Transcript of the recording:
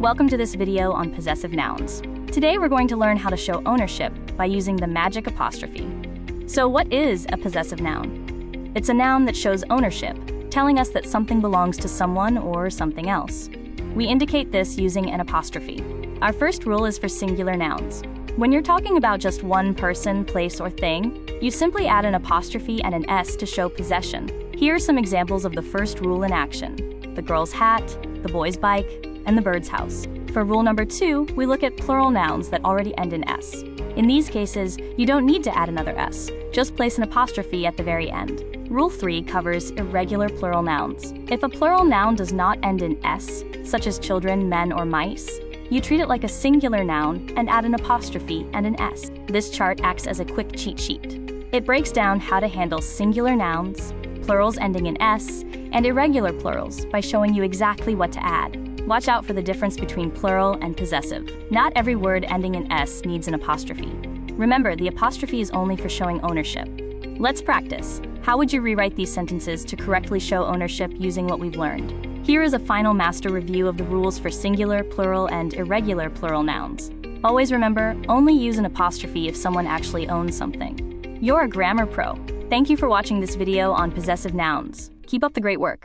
Welcome to this video on possessive nouns. Today we're going to learn how to show ownership by using the magic apostrophe. So what is a possessive noun? It's a noun that shows ownership, telling us that something belongs to someone or something else. We indicate this using an apostrophe. Our first rule is for singular nouns. When you're talking about just one person, place, or thing, you simply add an apostrophe and an S to show possession. Here are some examples of the first rule in action: the girl's hat, the boy's bike, and the bird's house. For rule number 2, we look at plural nouns that already end in S. In these cases, you don't need to add another S. Just place an apostrophe at the very end. Rule 3 covers irregular plural nouns. If a plural noun does not end in S, such as children, men, or mice, you treat it like a singular noun and add an apostrophe and an S. This chart acts as a quick cheat sheet. It breaks down how to handle singular nouns, plurals ending in S, and irregular plurals by showing you exactly what to add. Watch out for the difference between plural and possessive. Not every word ending in S needs an apostrophe. Remember, the apostrophe is only for showing ownership. Let's practice. How would you rewrite these sentences to correctly show ownership using what we've learned? Here is a final master review of the rules for singular, plural, and irregular plural nouns. Always remember, only use an apostrophe if someone actually owns something. You're a grammar pro. Thank you for watching this video on possessive nouns. Keep up the great work.